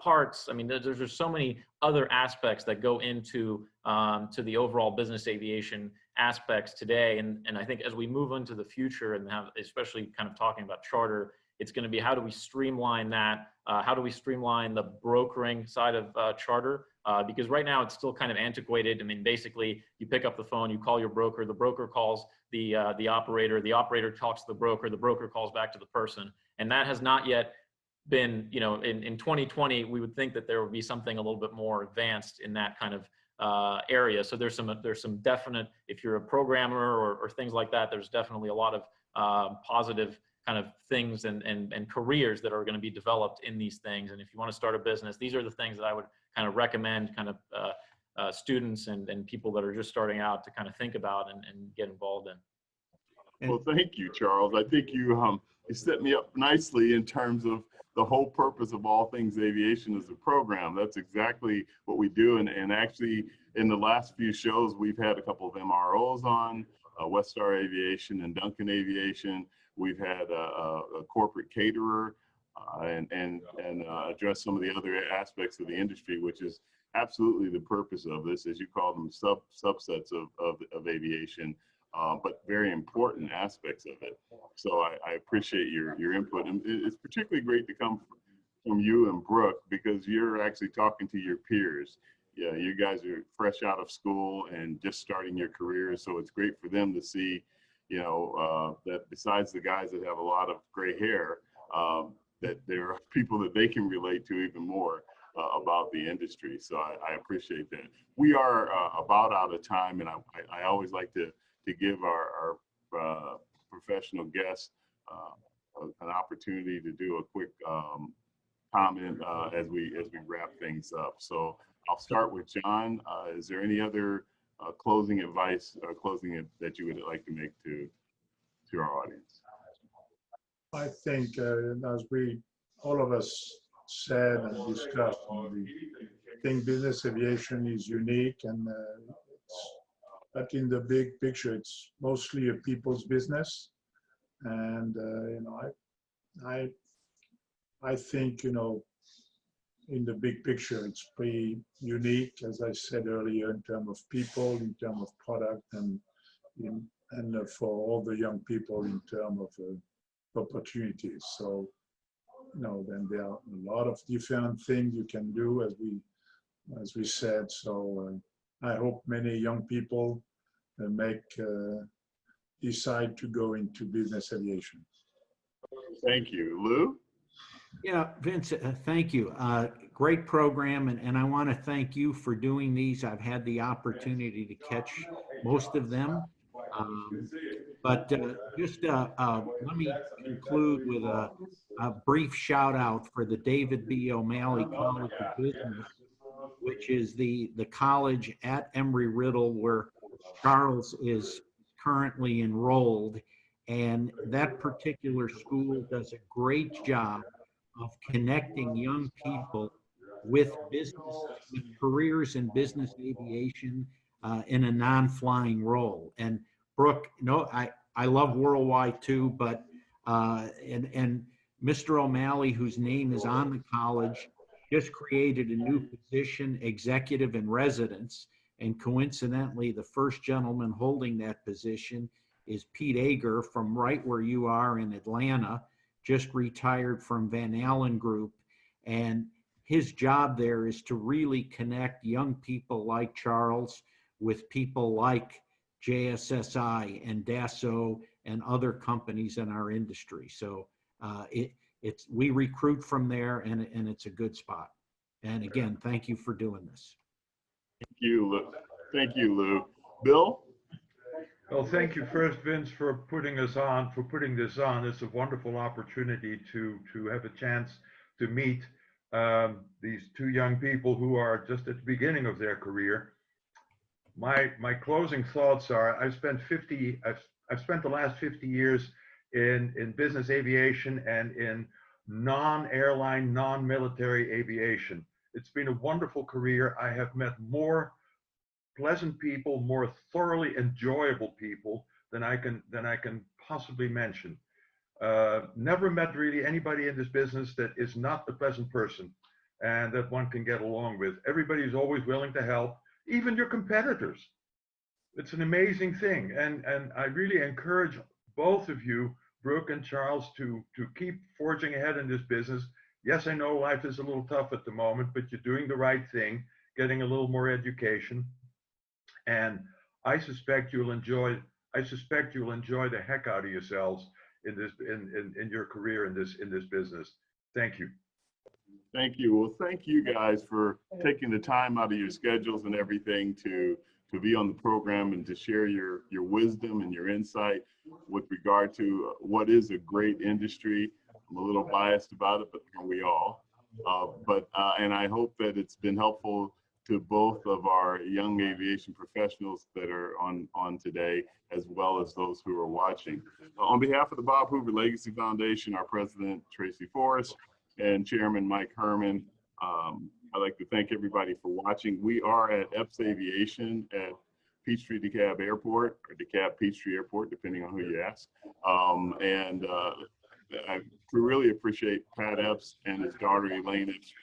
parts. I mean, there's just so many other aspects that go into to the overall business aviation aspects today. And I think as we move into the future and have, especially kind of talking about charter, it's going to be how do we streamline that? How do we streamline the brokering side of charter? Because right now it's still kind of antiquated. I mean, basically, you pick up the phone, you call your broker, the broker calls the operator talks to the broker calls back to the person, and that has not yet been, you know, in 2020, we would think that there would be something a little bit more advanced in that kind of area. So there's some definite, if you're a programmer or things like that, there's definitely a lot of positive kind of things and careers that are going to be developed in these things. And if you want to start a business, these are the things that I would kind of recommend kind of students and people that are just starting out to kind of think about and get involved in. Well, thank you, Charles. I think you set me up nicely in terms of the whole purpose of All Things Aviation as a program. That's exactly what we do. And actually, in the last few shows, we've had a couple of MROs on, West Star Aviation and Duncan Aviation. We've had a corporate caterer and address some of the other aspects of the industry, which is absolutely the purpose of this, as you call them, subsets of aviation, but very important aspects of it. So I appreciate your input. And it's particularly great to come from you and Brooke, because you're actually talking to your peers. Yeah, you guys are fresh out of school and just starting your careers. So it's great for them to see, you know, that besides the guys that have a lot of gray hair, that there are people that they can relate to even more about the industry. So I appreciate that. We are about out of time, and I always like to give our professional guests an opportunity to do a quick comment as we wrap things up. So I'll start with John. Is there any other closing advice or closing that you would like to make to our audience? I think, as all of us said and discussed, I think business aviation is unique, and but in the big picture, it's mostly a people's business. And you know, I think, you know, in the big picture, it's pretty unique, as I said earlier, in terms of people, in terms of product, and for all the young people in terms of opportunities. So, you know, then there are a lot of different things you can do, as we said. So I hope many young people decide to go into business aviation. Thank you. Lou? Yeah, Vince, thank you. Great program, and I want to thank you for doing these. I've had the opportunity to catch most of them. But just let me conclude with a brief shout out for the David B. O'Malley College of Business, which is the college at Embry-Riddle where Charles is currently enrolled. And that particular school does a great job of connecting young people with business, with careers in business aviation in a non-flying role. And Brooke, no, I love Worldwide too, but and Mr. O'Malley, whose name is on the college, just created a new position, executive in residence. And coincidentally, the first gentleman holding that position is Pete Ager from right where you are in Atlanta, just retired from Van Allen Group. And his job there is to really connect young people like Charles with people like JSSI and Dassault and other companies in our industry. So we recruit from there, and it's a good spot. And again, thank you for doing this. Thank you, Lou. Thank you, Lou. Bill? Well, thank you first, Vince, for putting this on. It's a wonderful opportunity to have a chance to meet these two young people who are just at the beginning of their career. My closing thoughts are: I've spent the last 50 years in business aviation and in non-airline, non-military aviation. It's been a wonderful career. I have met more pleasant people, more thoroughly enjoyable people than I can possibly mention. Never met really anybody in this business that is not a pleasant person and that one can get along with. Everybody is always willing to help, even your competitors. It's an amazing thing. And I really encourage both of you, Brooke and Charles, to keep forging ahead in this business. Yes, I know life is a little tough at the moment, but you're doing the right thing, getting a little more education. And I suspect you'll enjoy the heck out of yourselves in your career in this business. Thank you. Thank you. Well, thank you guys for taking the time out of your schedules and everything to be on the program and to share your wisdom and your insight with regard to what is a great industry. I'm a little biased about it, but aren't we all? And I hope that it's been helpful to both of our young aviation professionals that are on today, as well as those who are watching. On behalf of the Bob Hoover Legacy Foundation, our president, Tracy Forrest, and Chairman Mike Herman, I'd like to thank everybody for watching. We are at Epps Aviation at Peachtree DeKalb Airport, or DeKalb Peachtree Airport, depending on who you ask. I really appreciate Pat Epps and his daughter Elaine Epps,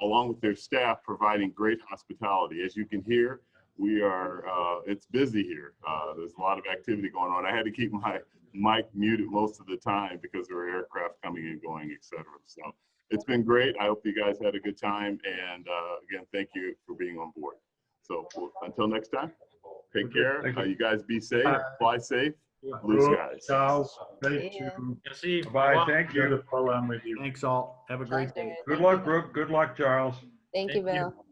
along with their staff, providing great hospitality. As you can hear, it's busy here. There's a lot of activity going on. I had to keep my mic muted most of the time because there were aircraft coming and going, et cetera. So it's been great. I hope you guys had a good time. And again, thank you for being on board. So until next time, take care. You guys be safe, fly safe, blue skies. Charles, great See ya. to See you. Bye. Thank do the you. program with you. Thanks all. Have a great day. Pleasure. Good Thank luck, you. Brooke. Good luck, Charles. Thank you, Thank you. Bill.